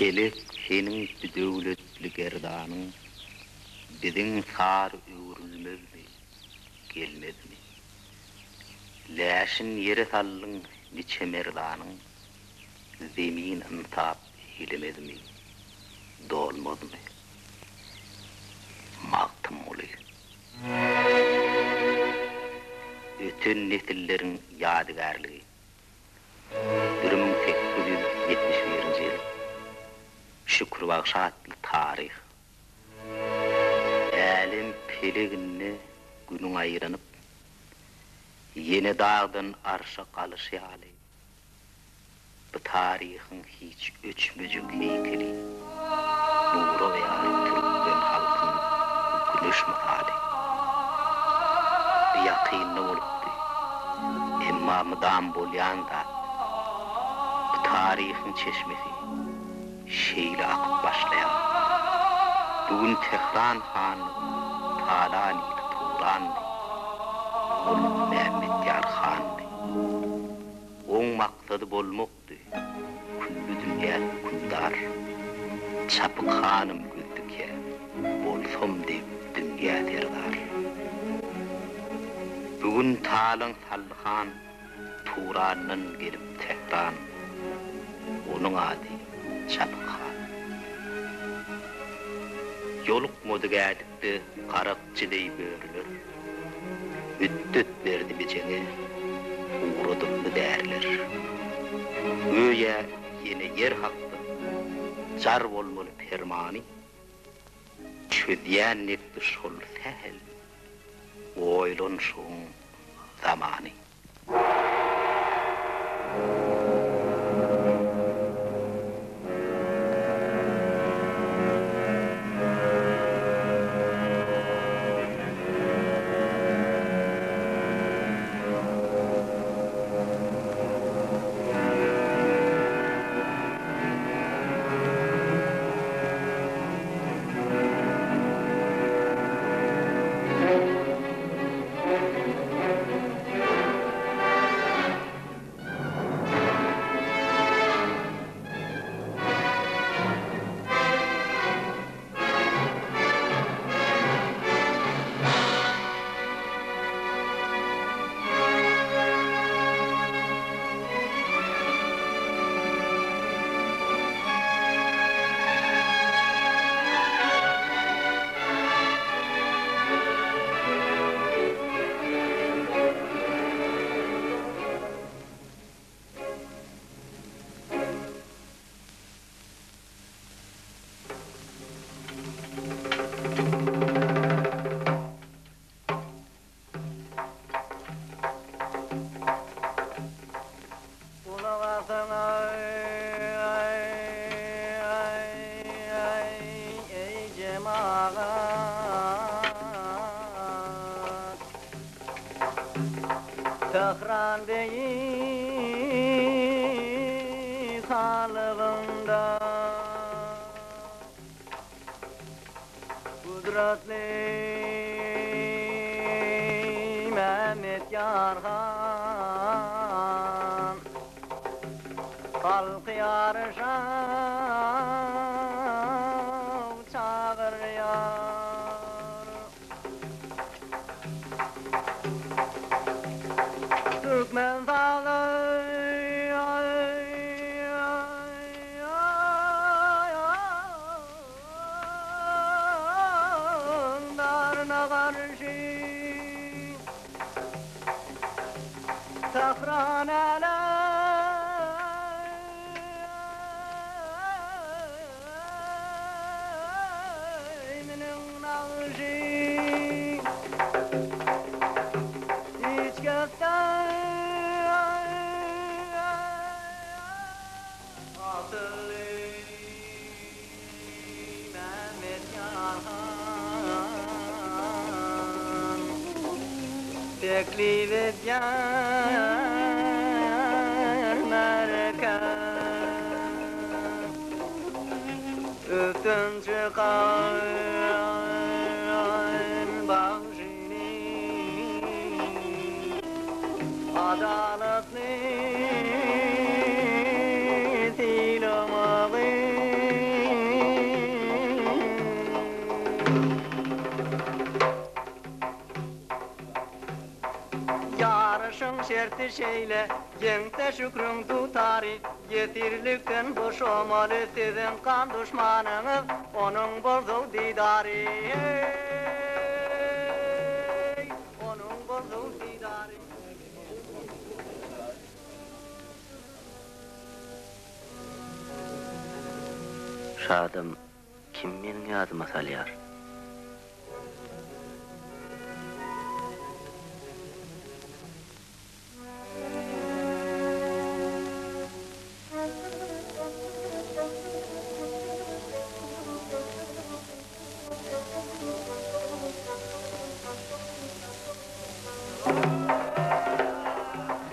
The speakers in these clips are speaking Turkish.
Kelek senin düdöwletli gerdanyň biziň sar öwrülmezmi, gelmezmi? Läşin ýere sallyň niçe merdanyň zemin intap hilemezmi, dolmazmy? Magtym oly. Öten nesilleriň ýadygarlygy. 1871-nji ýyl. Şükürbaşatly taryh. Älim pelegine günüň aýranyp, ýene dağdan arşa galyşýaly. Bu taryhyň hiç öçmejek heykeli. Nura we Türkmen halkyň güneş misali. Ýakynly bolupdy. Emma mydam bolýanda bu taryhyň çeşmesi şeýle akyp başlaýar. Bugün Tehran hanlygy Talany Turan, Mehmet Yar hanly. Oň maksady bolmakdy. Küllü dünýä kundar. Çapyk hanym gözdükýä. Bolsam dep dünýä terdar. Bugün Talan Salhan Turandan gelip Tehran. Onuň ady Çapyk han. Yoluk modugädikde garakçyly böwürler. Üttüt berdi biçeni, uğradypdy därler. Öýe ýene yer hakdy, jar bolmaly permany. Çödýän nekdi şol sähel, oýlanşyň zamany. Tehran beyi halığında kudretli Mehmet Yar han halkı yarışa çağırıyor. Türkmen dağlarına karşı Tehran eleminin nağışı hiç gökten Teklif merkez ötün çıkan bağışını adaletli silamalı şerti şeyle, yengte şükrün tutari, yetirlikten boşamalı sizin kan düşmanınız, onun bozul didari. Hey, onun bozul didari. Şadım kim benim yadıma salyar?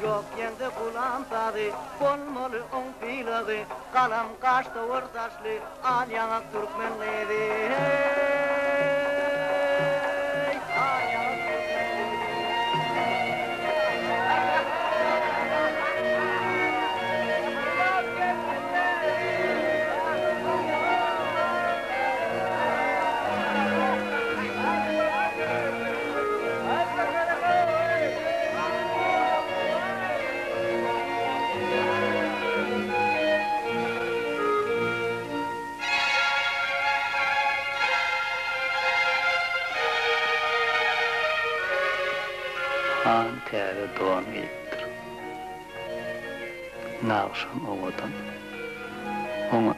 Yok yendi kulağım tadı, bolmalı on filağı, kalam kaşta ortaşlı, al yanak Türkmenliydi. Hey, al yanak Türkmenliydi. Han täre doğan ettir. Nağşan ovadan, oňat.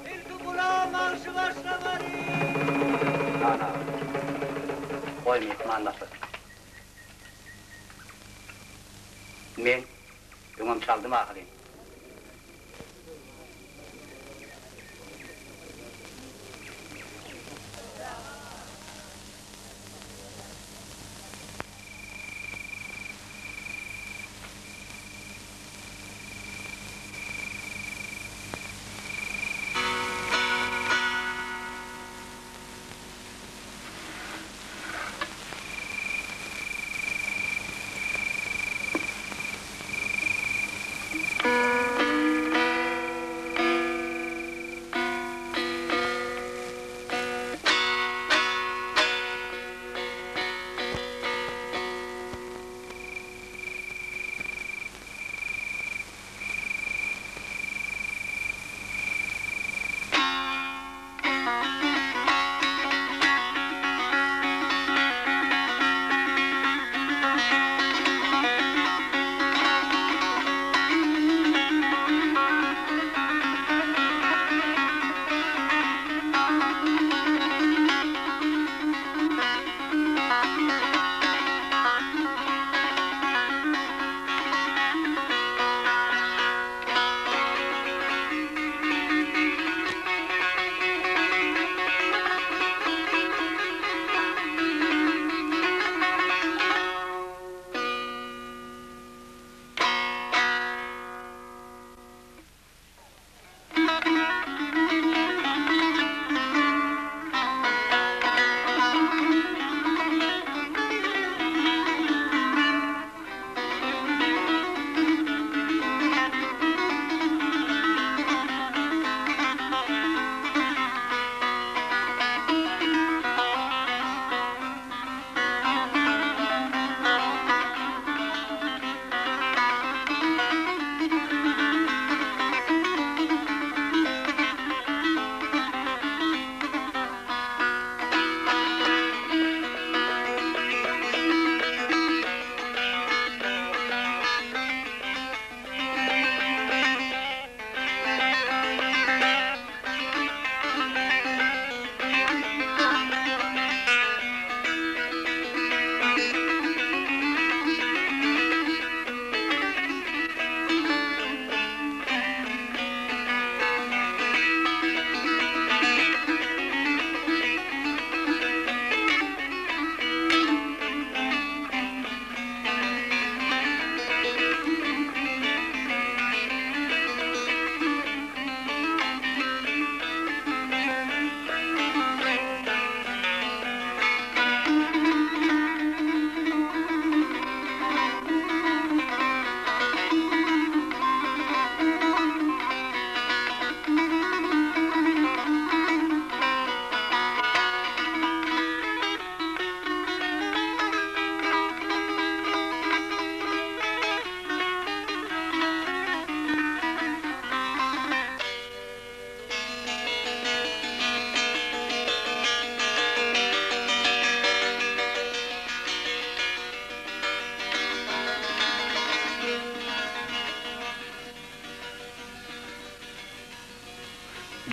İlk kulağım marşı başlamalı. Ana, koymayıp anlasın. Men, ümüm çaldım ahireyim.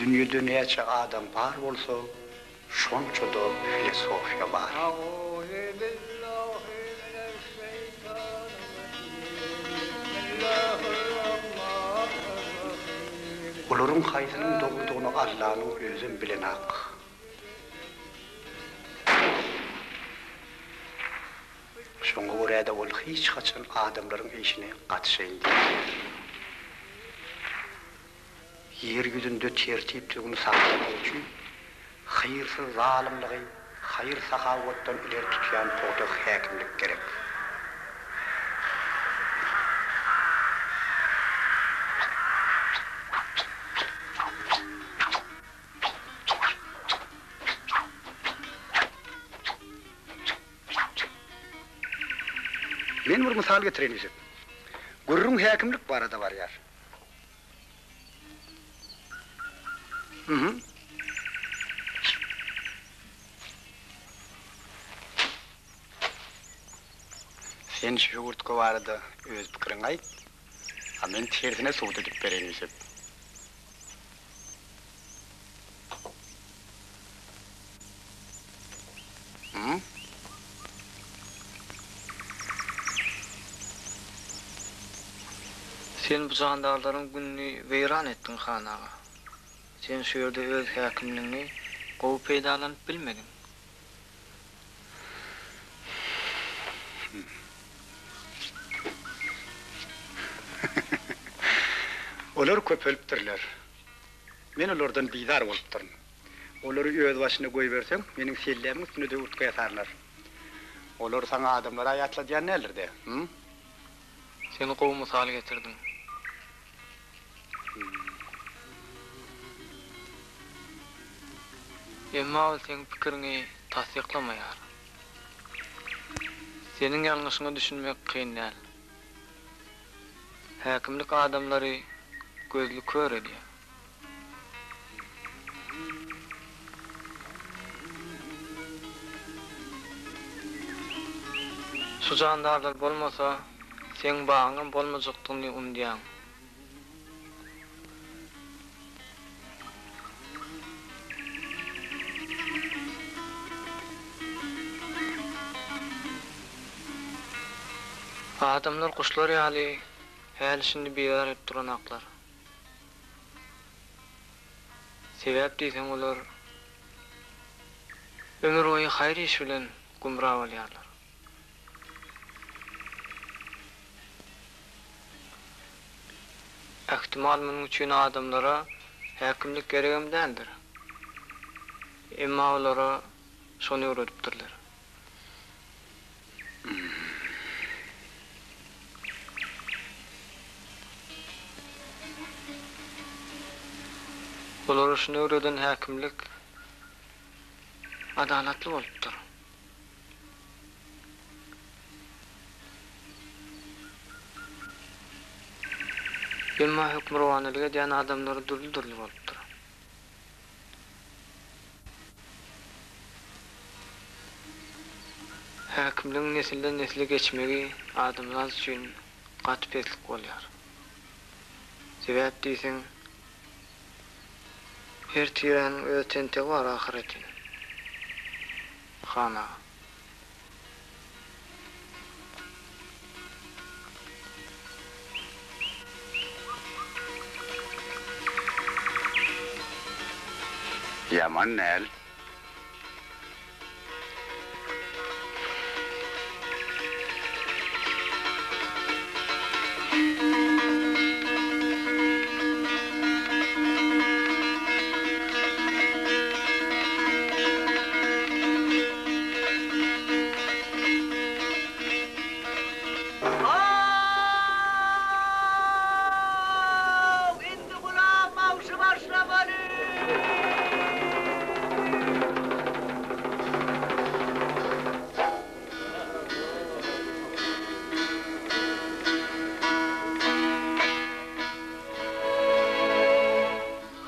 Dünyada neçe adam var bolsa, şonça da filosofiya var. Olorun haysının doğduğunu Allah'ın özün bilen hak. Şoňa görä-de ol hiç kaçan adamların işine gatşaýyn diýär. Yer yüzünde tertipligini saqlamak üçin hayırsyz zalymlygy, hayır sahawatdan ileri tutýan toda häkimlik gerek. Men bir misal getireyim size. Gurrun häkimlik barada var ýar. Sen şu yurtka barada öz pikirini aýt. Ha men tersine suwda edip bereýin size. Sen bu jandarlaryň günni weýran etdiň hanaga. Sen şu ýerde öz häkimligiňi gowy peýdalanyp bilmedin. Olar köp ölüpdirler. Men olardan biýdar bolup duryn. Olary öz başyna goý berseň, meniň sellemi üstüne de urtga ýatarlar. Olar saňa adamlara aýatladýan nälerdi? Sen gowy mysal getirdin. Emma ol sen pikirini tasdiklamaýar. Senin ýalňyşyňy düşünmek kyn däl. Häkimlik adamlary gözlü kör edýär. Şu jandarlar bolmasa, sen bagyň bolmajakdygyny umdýan. Adamlar kuşlar ýaly hälişini beýar edip duran aklar. Sebäp diýseň olar ömür boýy haýr iş bilen gumra bolýarlar. Ähtimal munyň üçin adamlara häkimlik geregem däldir. Emma olara şonu öwredipdirler. Olara şonu öwreden häkimlik adalatly bolupdyr. Emma hükmrowanylyga diýen adamlar dürli bolupdyr. Häkimliň nesilden nesile geçmegi adamlar üçin gatpeslik bolýar. Sebäp diýseň, her tiýen öz tentegi bar ahireti. Hana. Yaman näl? Indi gulam mawşy başlamaly.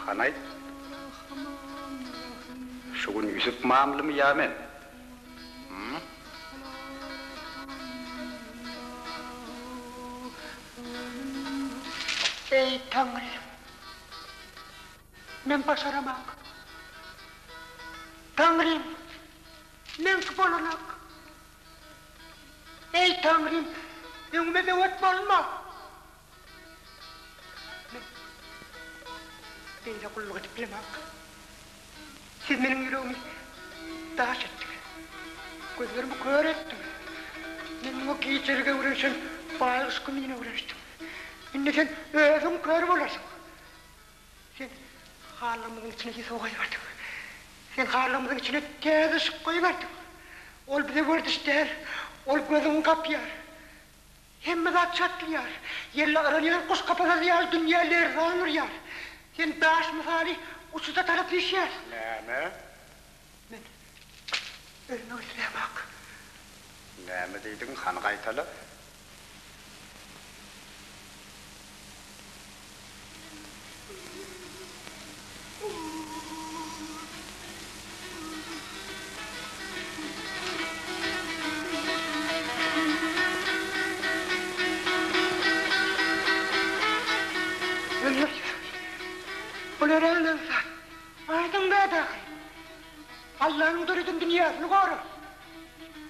Hanay? Şu gün Yusuf mamlymy ýa-men? Ey Tanrım! men başaramak. Tanrım, men bolanak. Ey Tanrım, öňüme dewet bolma. Beýle kullugy diplemek. Siz meniň ýüregimi daş etdiňiz. Gözlerimi kör etdiňiz. Men o giyçerge uğraşan bayğış kümine uğraştım. Şimdi sen özüm kör bolasın. Sen halımızın içine giysi koyuverdin. Sen halımızın içine tez ışık koyuverdin. Ol bize vördiş der, ol gözün kapyar. Hemme zat çatlıyar. Yerle aranıyor, kuş kapasa ziyal, dünyalar ranır yar. Sen daş misali uçuda taraf işyer. Näme? Men ölüme üslemek. Näme diýdiň, han gaýtala? Olar ölen zat. Aydın da dahi. Allah'ın dörüdün dünyasını koru.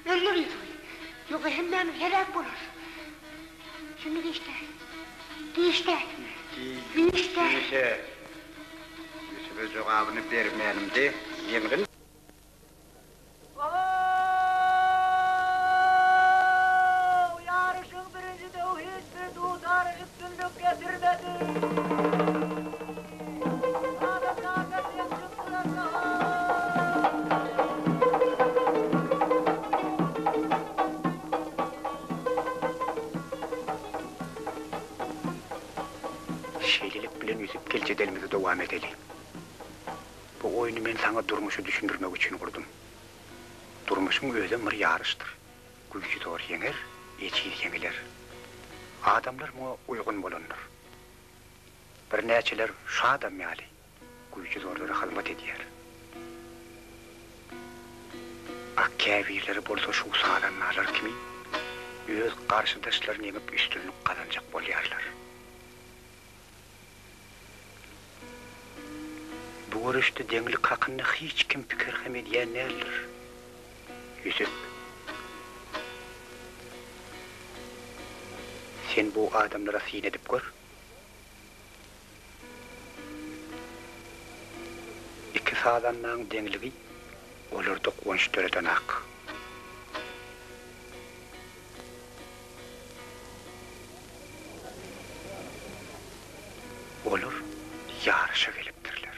Ölür yoksa hemen helak bolar. Şimdi işte. İşte. Yusuf'a cevabını bermeýänimde ýeňil. Yarışın birinci tevhid bir tutar üstünlük getirmedi. Şeylilik bilen yüzüp gelçedelimizi devam edeli. Bu oyunu men sana durmuşu düşündürmek için kurdum. Durmuşun özüm bir yarıştır. Güýçi doğru yeňer, eçiz yeňiler. Adamlar muňa uygun bolanlar. Bir näçeler şadam ýaly. Güýçi doğru halmat edýär. Akkäbirleri bolsa şu salanmalar kimi öz garşydaşlaryny ýeňip üstünlük kazanjak bolýarlar. Bu görüşde deňlik hakynda hiç kim pikir hem edýän näler? Yusuf, sen bu adamlara sin edip gör. İki sadanlaň deňligi olarda kuwanç töreden ak. Olur, yarışa gelipdirler.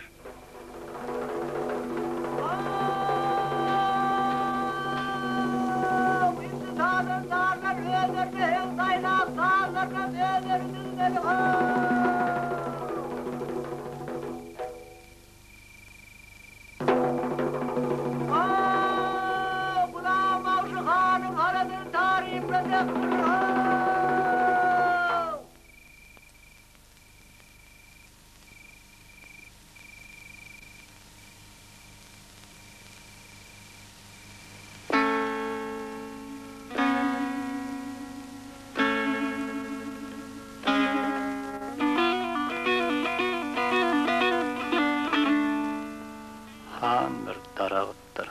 Han bir daragtdyr.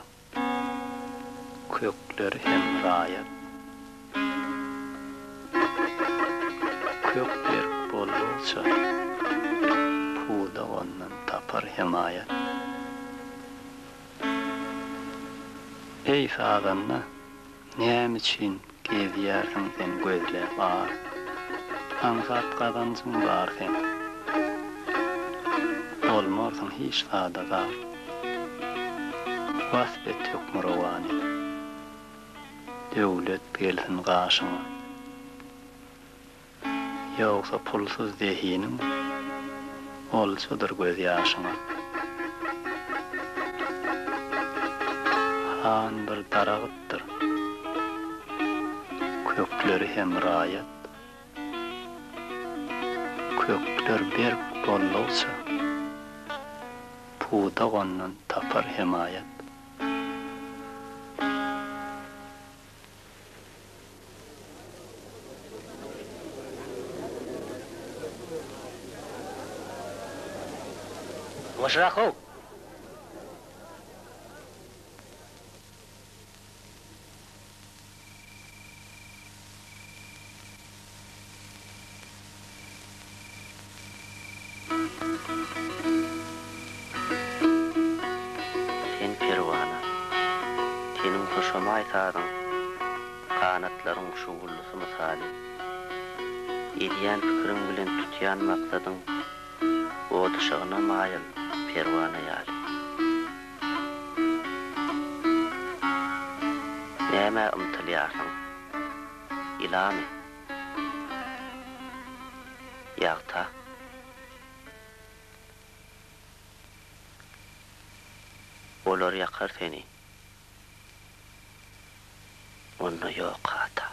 Kökleri hem raýat. Kök berk bolsa, puda ondan tapar himayat. Ey sadanna, näme üçin gezýärsiň sen gözle bar? Aňsat gazanjyň bar sen. Olmarsyň hiç sadada. Vasbet yok murawani. Döwlet gelsin gaşyňa. Ýogsa pulsuz dehinim olsadyr göz ýaşyňa. Han bir daragtdyr. Kökleri hem raýat. Kökler berk bolsa, puda ondan tapar himayat. Boşrak ol. Sen perwana. Senin hoşuma aytadın. Kanatların şuğullusu misali. Ediyen pikirin bilen tutyan maksadın. O dışığına mayıl perwana yali. Näme ymtylýarsың? Ilamy. Ýagta. Olar ýakar seni. Onu ýok ata.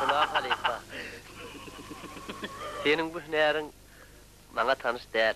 Ulan Halifa. Senin bu hünerin bana tanış değil.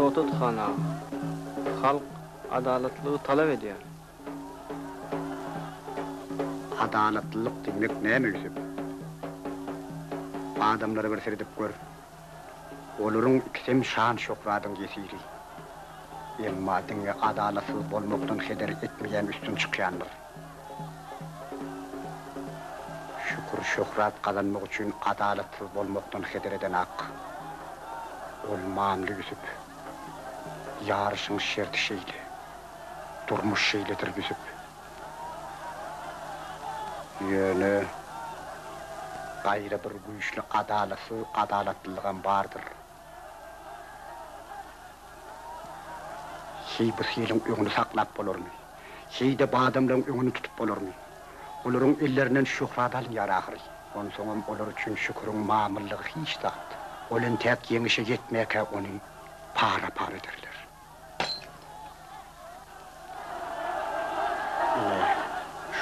Sowtat hanagy. Halk adalatlygy talap edýär. Adalatlylyk demek näme Yusuf? Adamlara bir seredip gör. Olaryň ikisem şan şöhratyň gesiri. Emma diňe adalatsyz bolmakdan heder etmeýän üstün çykýandyr. Şükür şöhrat kazanmak üçin adalatsyz bolmakdan heder eden hak. Ol mamly Yusuf. Yarışyň şerti şeýle. Durmuş şeýledir Yusuf. Ýöne gaýra bir güýçli adalatlylygan bardyr. Şeý bir şeýleň öňüni saklap bolarmy? Şeýde badamlaryň öňüni tutup bolarmy? Olaryň ellerinden şöhrat alýar ahyry. Ondan soň olar üçin şükürüň mamyllygy hiç taht. Olen tek ýeňişe ýetmäke ony para ederler.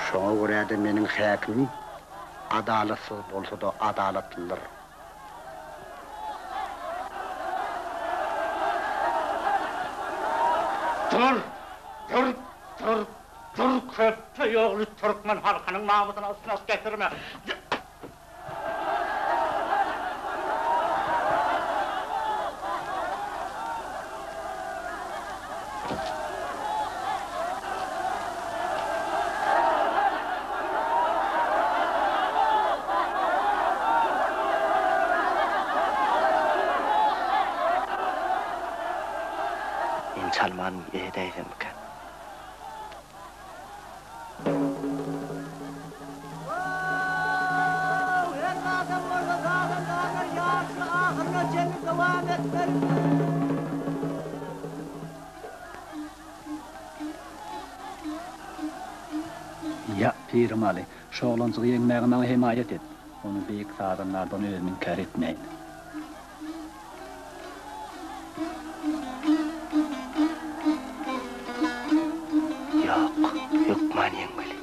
Şoňa görä-de meniň häkimim adalatsyz bolsa-da adalatlydyr. Dur, köpçe ýogly Türkmen halkynyň namusyna ısnas getirme. Salman yeğdeydim kan. Ya Pirim Ali, şoğlançygy ýeňmägine himayet et. Onu beýik sadanlardan özüň kär etmeýin. Yok man yeňmeli.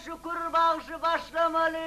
Şükür bağışı başlamalı.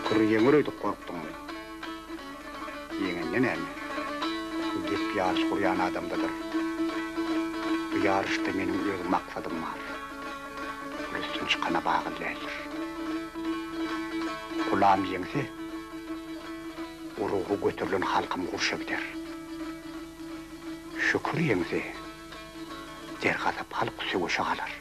şükür yeňir öýdük korkdum. Yeňenden näme? Gep ýarış gurýan adamdadyr. Bu ýarışda meniň öz maksadym bar. Üstün çykana bagylýar. Kulam yeňse, uruğu götürülen halkym gurşa gider. Şükür yeňse, dergazap halk söwüşe galar.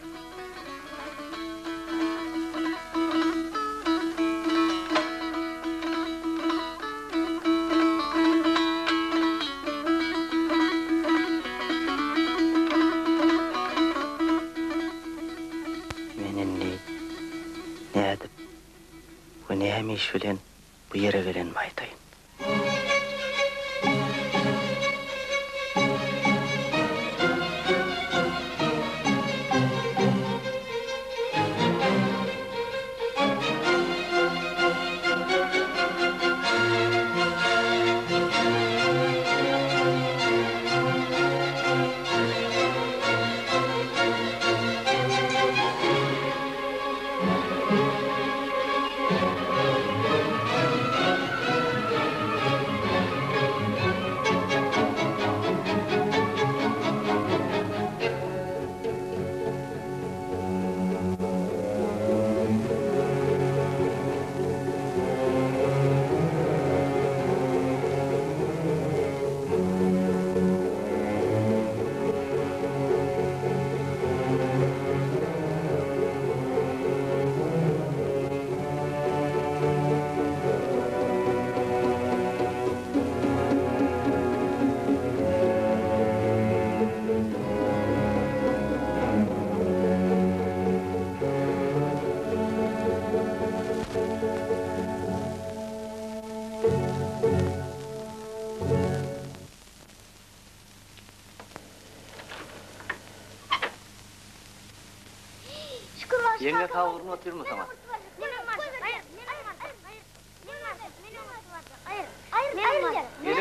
Näme iş bilen bu ýere gelenmi aýtaýyn. Yenge kavurma oturma tamam. Gel.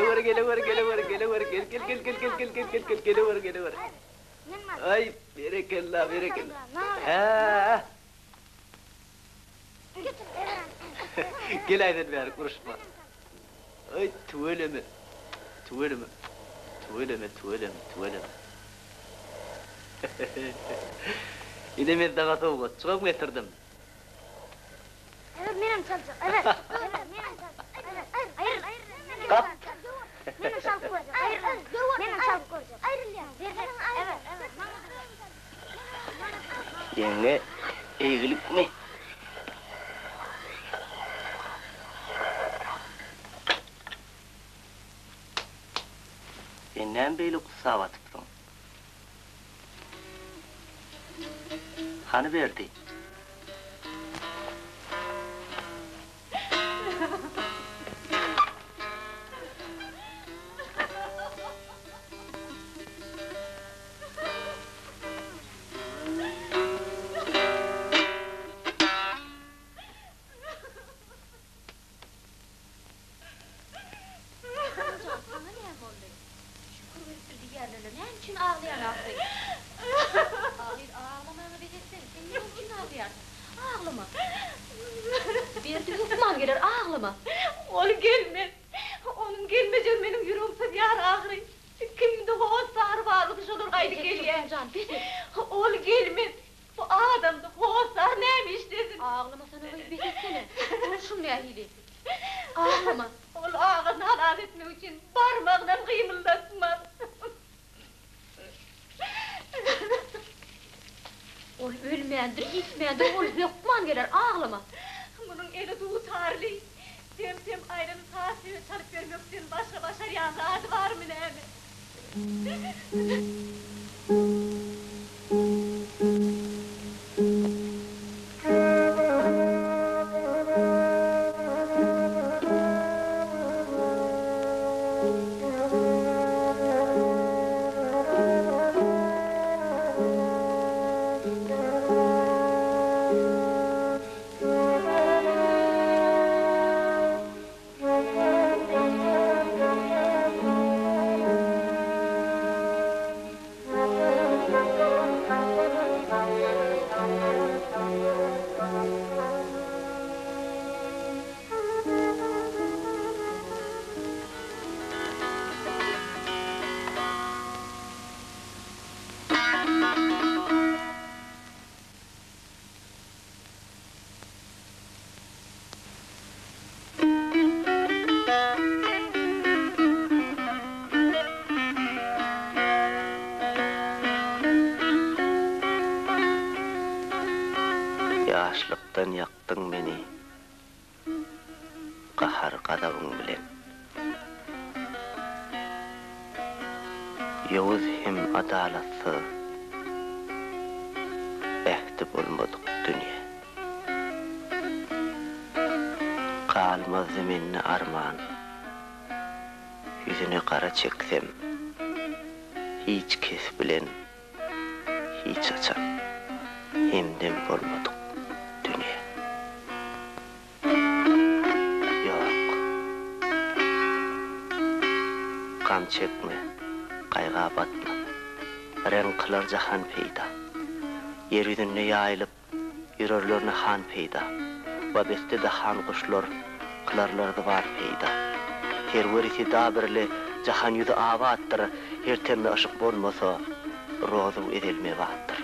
Ay, berekella. Gel aydan beri kuruşma. Ay, tuveleme. Yine ben dağa soğuk, çıkıp getirdim. Evet, benim çalacak. Evet, benim çalacak. Hayır. Kap. Benim çalıp koyacak. Hayır. Benim çalıp koyacak. Evet. Yenge, eğilik mi? Enden beyli kusağa batıptın. Hani verdi? Ol gelmez. Onun gelmeyeceğim benim yüreğimse yar ağrı. Kimde hoş sarı varlık şudur haydi geliyor. Ol gelmez. Bu adamda hoş sarı neymiş desin. Ağlama sana öyle bir etsene. Konuşum ne ahili. Ağlama. Ol ağzını halal etmek için parmağından kıymıldatmaz. Ol ölmeyendir, gitmeyendir, ol yokman gelir, ağlama. Bunun eli tutarlı. Dem ayrını sahasını çalıp vermekten başka yanı var mı ne mi? Qahar qadabyň bilen. Ýowuz hem adalatsyz. Behti bolmadyk dünýä. Qalmaz zeminni arman. Yüzüne qara çeksem. Hiç kes bilen. Hiç açan. Hemden bolmadyk dünýä. Ýok. Gam çekme. Qayga batma. Renk kılar jahan peýda. Yer ýüzüne ýaýlyp, ýürerlerine han peýda. Wa beste de han guşlar, kılarlarda bar peýda. Her werisi da birle jahan ýüzi abatdyr, her temme aşyk bolmasa, rozu edilme wagtdyr.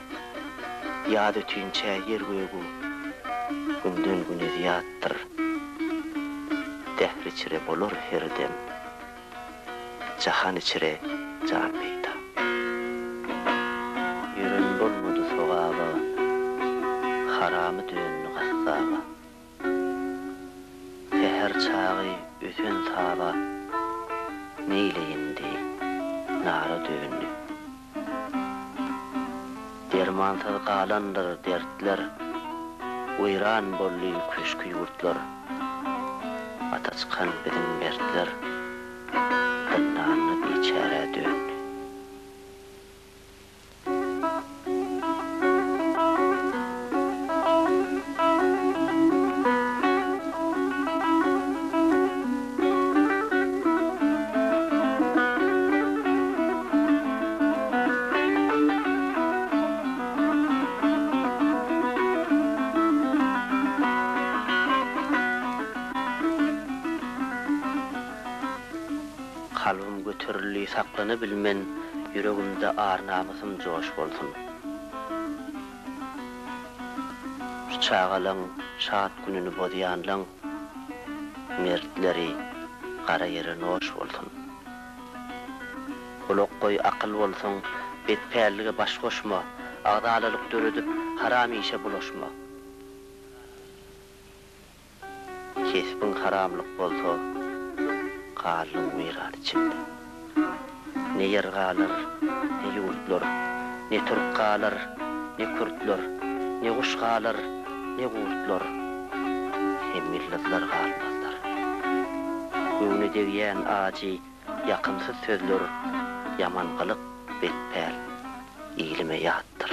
Ýa-da tünçe yer göýgü, günden güne ziyatdyr. Dehri çire bolur herdem, jahan içire can peýda. Ýüren bolmady sogaba, haramy dönni gassaba. Seher çagy öten saba, neyleyindi, nara dönni. Dermansyz galandyr dertler, uyran bolly köşkü ýurtlar. Ataçkan biziň mertler, dynany biçare dönni. Kalbim götürüli saklany bilmen, yüregimde arnamysym joş bolsun. Çağalaň, şat gününi bodyanlaň, mertleri qara ýere noş bolsun. Ulak goý akyl bolsun, betpärlige baş goşma, agdalalyk döredip haram işe bulaşma. Kesbin haramlyk bolsa, qalın mirar içinde. Ne yer galar, ne yurtlar, ne Türk galar, ne Kürtler, ne guş galar, ne gurtlar. Hem milletler galmazlar. Göwüne degýän aji, yakımsız sözler, yamangylyk betpär, iýilime ýatdyr.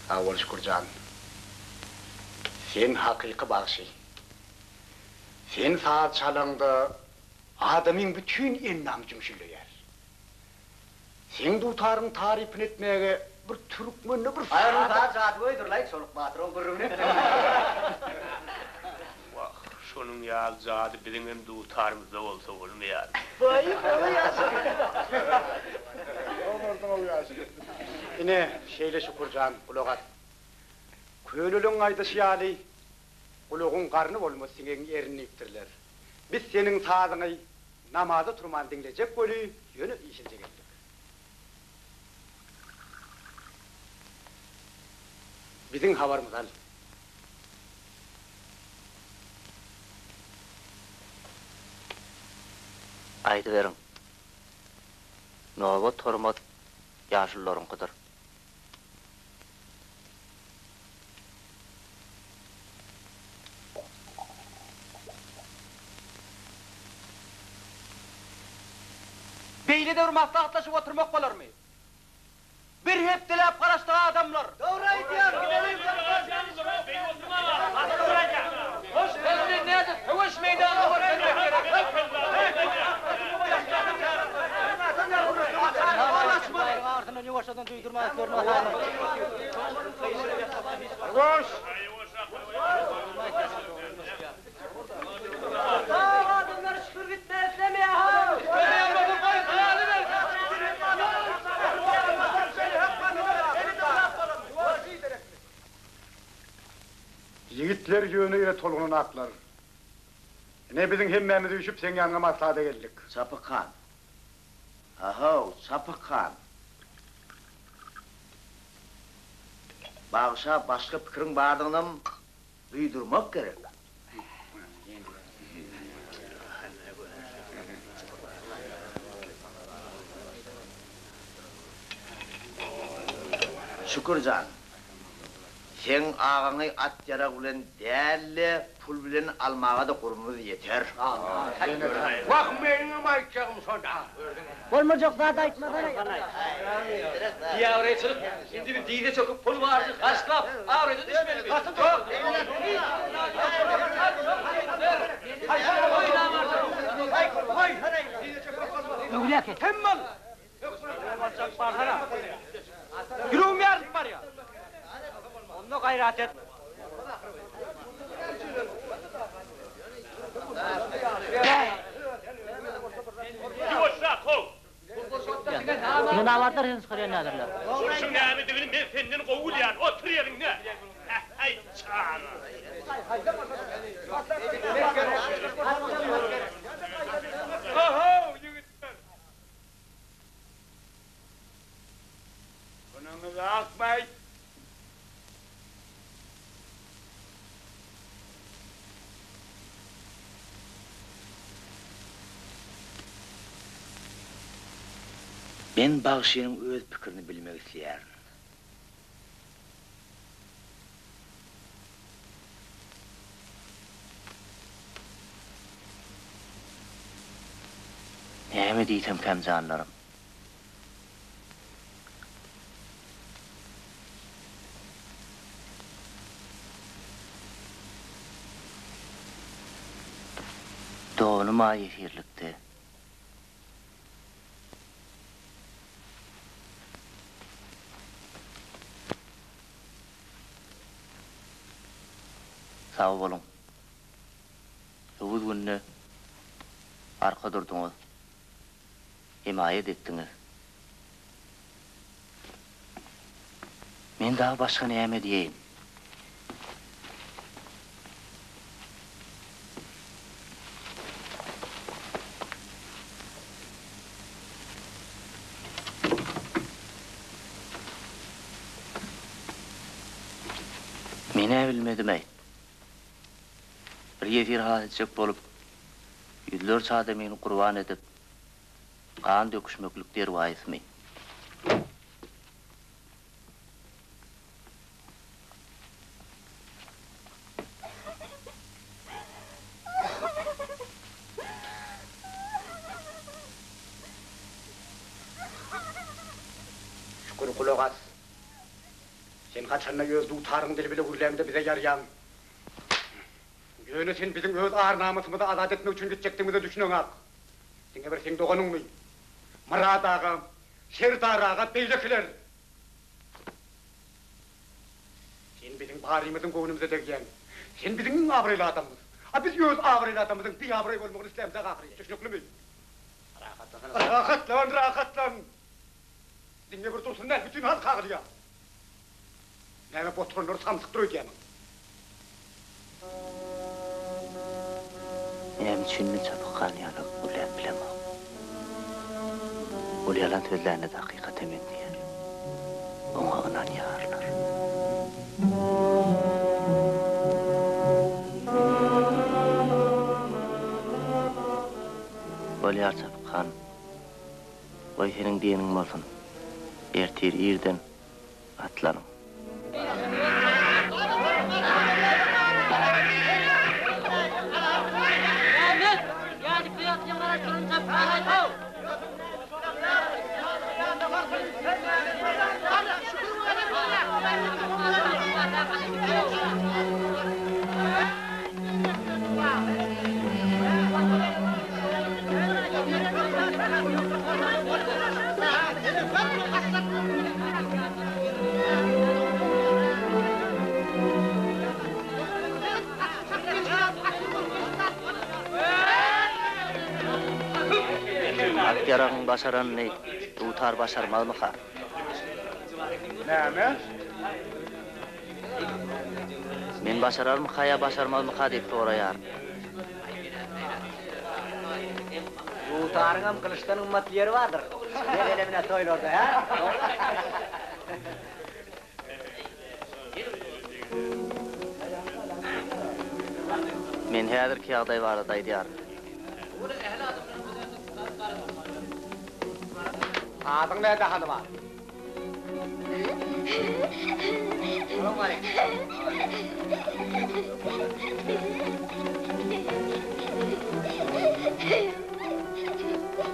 Awal Şükürcan, sen hakyky bagşy. Sen saat çalanda adamyň bütün ennam jümşüleýär. Sen dutaryň tarypyny etmäge bir türkmenli bir Aýryň saat saat öýdürläýik solyk batyryň gürrüňe. Wah, şonuň ýaly zady biziň hem dutarymyzda bolsa bolmaýar. Ine şeýle Şükürjan, ulagat. Köylüliň aýdysy ýaly, ulagyň garny bolmasyn erini ipdirler. Biz seniň sazyňy namazı turman dinleyecek golü yönü işince geldik. Bizim havarımız al. Aydı verin. Nova tormat yaşlılarınkidir. Beylide maslahatlaşıp oturmak bolar mı? Bir hep dilep karıştığı adamlar. Doğru aytýar. Hoş geldin nedir? Hoş meydanı var. Ardından yuvaşadan duydurma görme. Hoş. Adamlar şükür gitme etlemeye ha. Yigitler yönüyle tolgunun atlar. Ne bizim hemmemizi üşüp sen yanına maslahata geldik. Sapıkan. Aho, sapıkan. Bağışa başka pikirin bardığından duydurmak gerek. Şükürcan. Sen ağanı at yarak bilen değerli pul bilen almağa da kurumuz yeter. Bak benim aytacağım sonra. Olmayacak zaten aytmasana. Ya oraya çıkıp, şimdi bir dide çöküp pul vardı, kaşkap, ağrıydı düşmeli bir. Katın yok. Öyle ki. Hemmal. Yürüğüm yardım var ya. Onu gayret et. Yuvaşla kov. Yine vardır henüz kırıyor nedirler. Kurşun neyimi devinin men senden kovul yani. Otur yerine. Ay çağır. Oho yigitler. Bununla akmayın. Ben Bağışı'nın öz pikirini bilmek isteyerim. Neymi deytem kemcanlarım? Doğunu mahirlikte. Sağ olun. Yavuz gününü arka durdunuz. Himayet ettiniz. Men daha başka neyime diyeyim? Mene bilmedim ey. Bir yefir hadisek bolup, yüzler saate meni kurban edip, kan döküşmöklükler vayısmay. Şükür kulak as. Sen kaçanına göz tutarın dili bile hürlemde bize yarayan. Yönü sen bizim öz ağır namusumuzu azat etmek için gidecektiğimizi düşünün ak. Sene bir sen doğanın mı? Murat ağa, Serdar ağa, beylekiler. Sen bizim barimizin koğunumuza dökyen. Sen bizim avraylı adamımız. Biz öz avraylı adamımızın bir avrayı olmağını İslam'da kakırıyız. Düşünüklü mü? Rahatlan, rahatlan. Sene bir dursunlar, bütün hal kakırıyor. Neyme botronları samsık duruyor diyemem. Hem çünni çapıkan yanık ulan bilemem. ol yalan sözlerine de hakikat emin diyer. Ona inanýarlar. Bolýar çapykan. Oy senin diýeniň bolsun. Ertir irden atlarım. Yarağın başaran ne? Tutar başarmaz mı ha? Näme? Men başarar mı ha ya başarmaz mı ha deyip sorayar. Tutarıngam kılıçtan ümmet yeri vardır. Gel elemine toyl orada ha. Men häzir ki ýagdaý barda aýdýar. Adyň näde hanymam?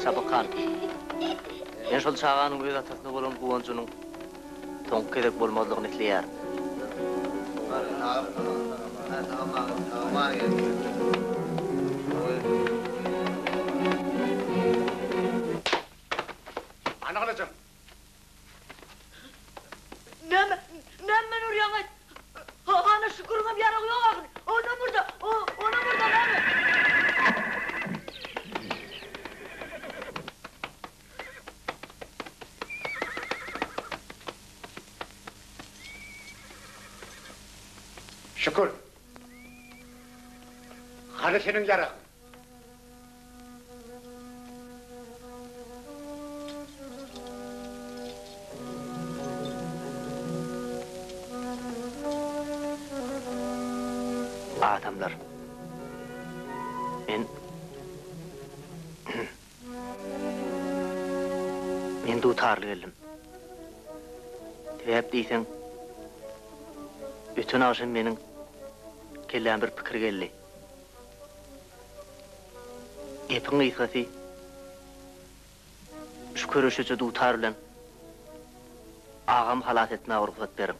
Çapykan. Men şol çağanyň öz atasyna bolan guwançynyň toňk kerek bolmadygyny isleýär. Anagylajym. Näme nur ýaňa? Ana şükürüňe ýaragy ýok. Ona burada näme? Şükür. Hadi senin yarağın. Adamlar. Men dutarly geldim. Täp diýsen, bütün aşym meniň kellem bir pikir geldi. Epiň ýsgasy şu körüşüçe dutar bilen agam halat etme ruhsat berim.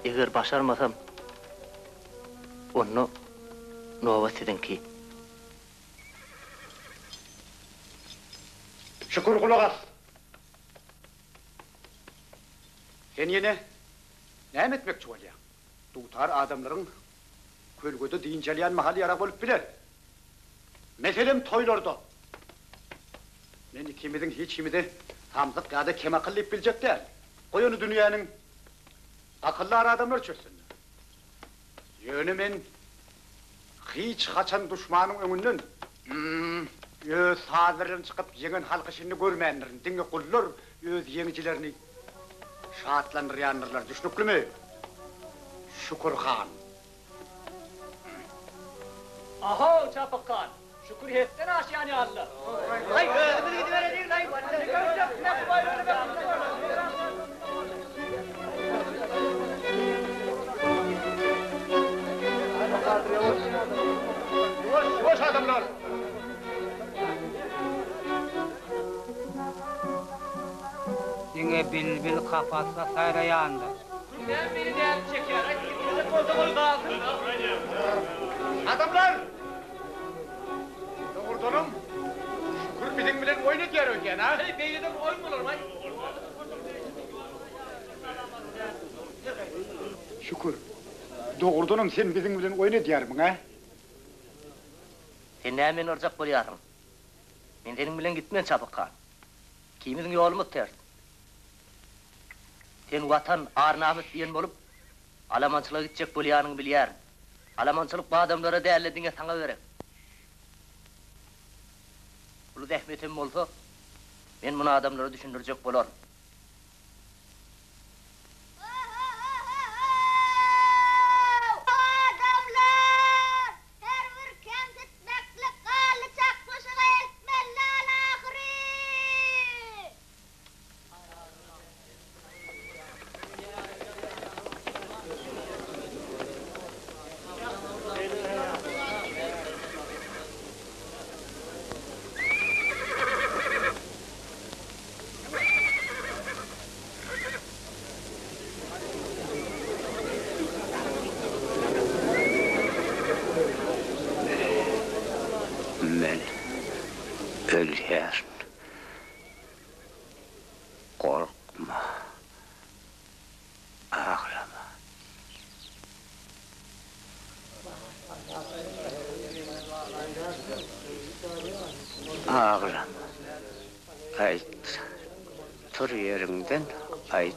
Eger başarmasam, onu nova sizinki. Şükür kulak as. Sen yine näme etmekçi bolýar? Tutar adamlaryň kölgede diýinçelýän mahaly ýarak bolup biler. Meselem toýlarda. Men ikimiziň hiç kimide tamzyk ýa-da kem akyllyp biljek däl. Goý onu dünýäniň akyllar adamlar çöksün. Ýöne men hiç haçan düşmanyň öňünden öz hazıryn çykyp ýeňen halk işini görmänlerin, diňe gullar öz ýeňijilerini şatlandyrýanlar, düşnüklümi? Şükür han. Aho çapıkan. Şükür hetten aşýany Allah. Ay gözümü gidiveredik lan. Boş adamlar. Diňe bilbil kafasda saýraýandy. Ben beni de çeker. Ay kimse kolda kalsın. Adamlar! Doğrudanım. Şükür bizim bilen oynat yer öken ha? Hey beyliden oyun olur mu? Şükür. Doğrudanım sen bizim bilen oynat yer mi ha? Sen näme meni urjak bolýaryň? Men senin bilen gitmen çapykan. Kimimiň ýolumy ters. Sen watan arnamat diýen bolup, alamançylyga gitjek bolýanyň bilýär. Alamançylyk bu adamlara dälle diňe saňa berek. Ulu zähmetim bolsa, men bunu adamlara düşündürjek bolarym. Men ölýär. Korkma. Ağlama. Ağlama. Ayt. Tur yerinden ayt.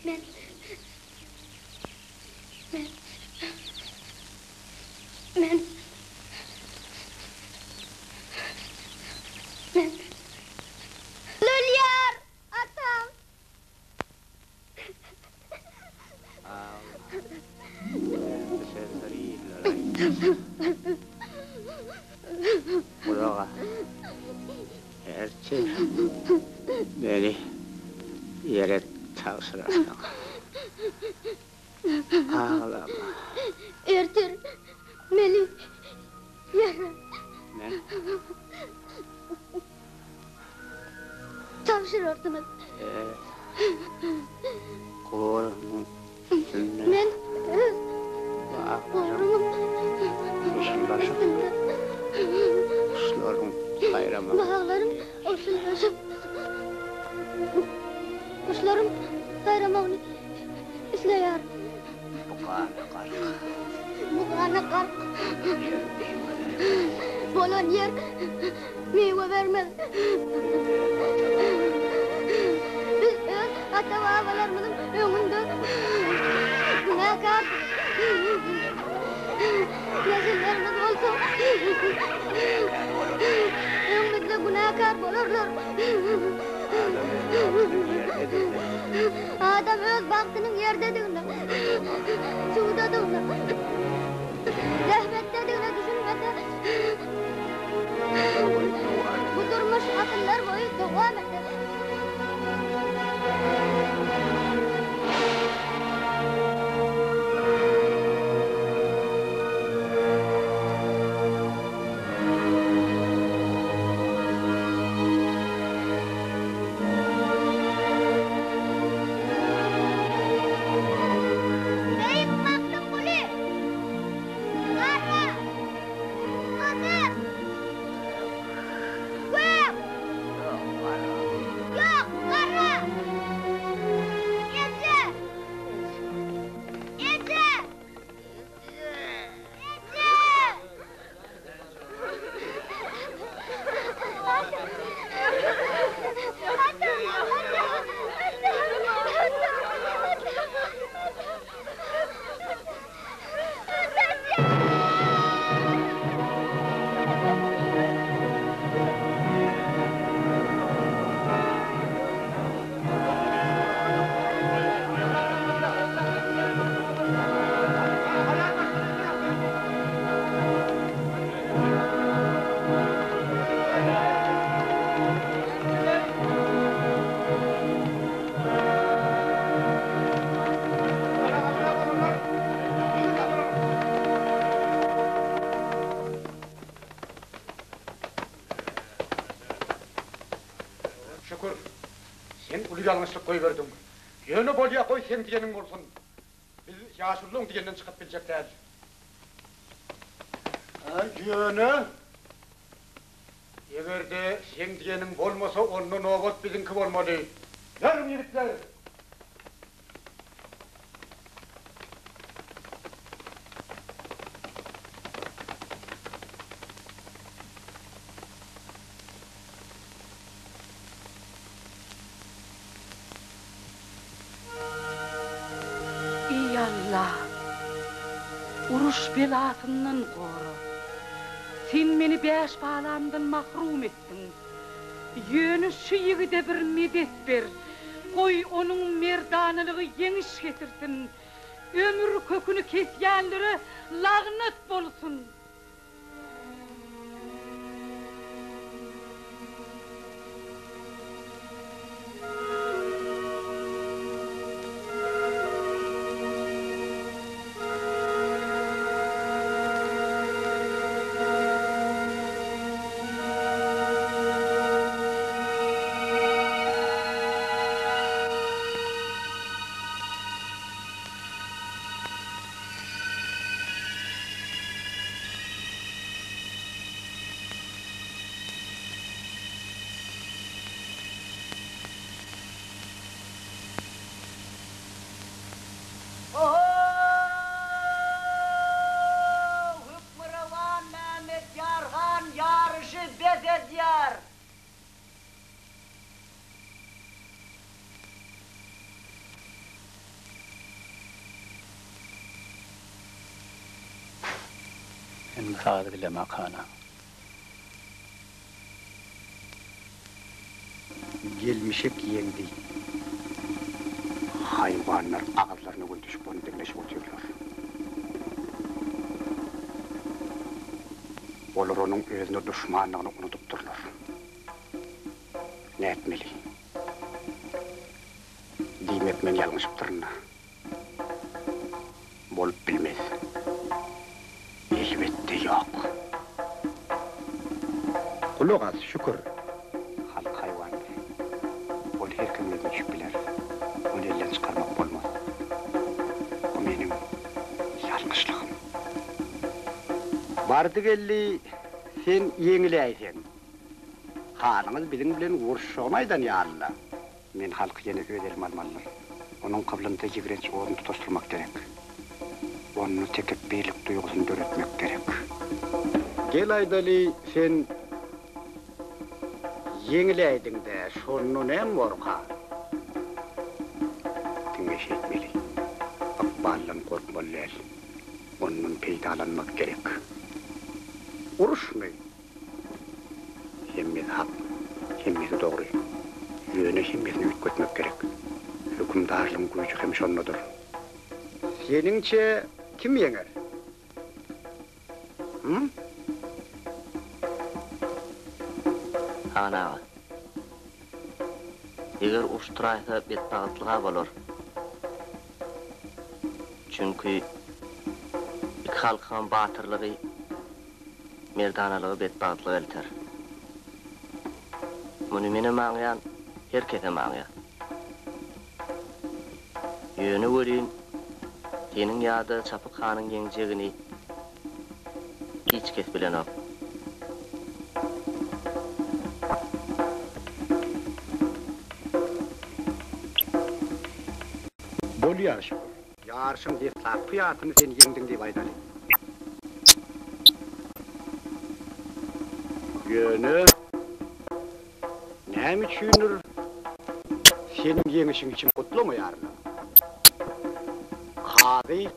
Men ölýär atam. Ulağa. Erçi. Beni yere tavsırasın. Ağlama. Ertir meni yere. Men Tavşırırdınız. Kulağımın üstünde Men bağırırım. Kuşlarım bayramı. bağlarım usullaşıp kuşlarım bayramağını izleyer. Bu kana kalk. Bolan yer meyve vermez. Biz öz ata-babalarımızın önünde günahkar nesillerimiz olsa önümüzde günahkar bolurlar. Adam öz baktının yerdedigine, sudadigine, rahmettedigine düşünmese bu durmuş asırlar boyu devam eder. Şükür, sen ulu yanlışlık koy verdin. Yönü bolya koy sen diyenin olsun. Biz yaşurluğun diyenden çıkıp bilecek değil. Yönü, everde sen diyenin bolmasa onun obat bizimki bolmalı. Yarım yürükler. Allah, uruş belasından koru. Sen meni beş bağlamdan mahrum ettin. Yönü şu yigide bir medet ber. Koy onun merdanılığı yeniş getirsin. Ömür kökünü kesyenlere lağnet bolsun. Sadık ile makana. Gelmişek yendi. Hayvanlar ağızlarına koy düşüp onu dinleşip oturuyorlar. Olur onun özüne düşmanlığını unutup dururlar. Ne etmeli? Diyim etmen yanlışıp duruna. Bolup bilmez. Elbette yok. Kulak az, şükür. Halk hayvan. Ol her kimle düşüp biler. Onu elden çıkarmak olmaz. O benim yanlışlığım. Bardı gelli, sen yengileysen. Hanınız bizim bilen uğraşamaydan ya Allah. Men halkı yine ödelim almalılar. Onun kıblında yigrenç oğlunu tutuşturmak gerek. Onu tekip beylik duygusunu döretmek gerek. Gel Aydali, sen yenileydin de şonun en morka. Dinleş etmeli. Akballan korkmalılar. Onun peydalanmak gerek. Uruşmayın. Hemmeti hak, hemmeti doğru. Yönü hemmetini ütkötmek gerek. Hükümdarlığın gücü hem şonnudur. Seninçe kim yener? Hı? Ana. Eger uşturaysa betbağıtlığa bolor. Çünkü iki halkın batırlığı, merdanalığı betbağıtlığı elter. Bunu mene mağayan, herkese mağayan. Yönü göreyim, senin yadı Çapık Han'ın yeneceğini hiç kes bilen o. Bol yarışı. Yarışın diye sakı yatını sen yendin diye Aydali. Yönü ne mi düşünür? Senin yenişin için mutlu mu yarına? Kadı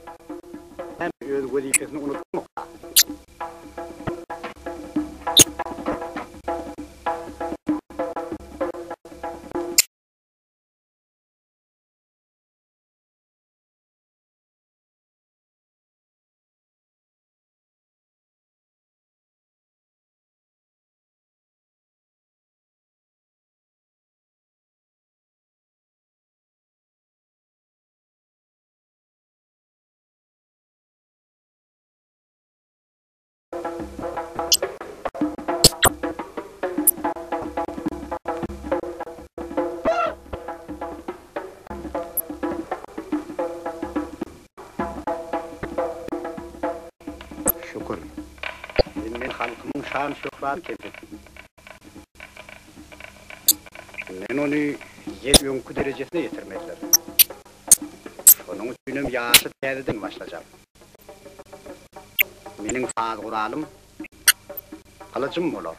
hem öz vazifesini unutma. Şükür. Men halkımın şan şöhrat kedim. Men onu yer önkü derecesine getirmediler. Şonun üçünüm yaşı teziden başlayacağım. Menin sağ kuralım, kılıcım olur.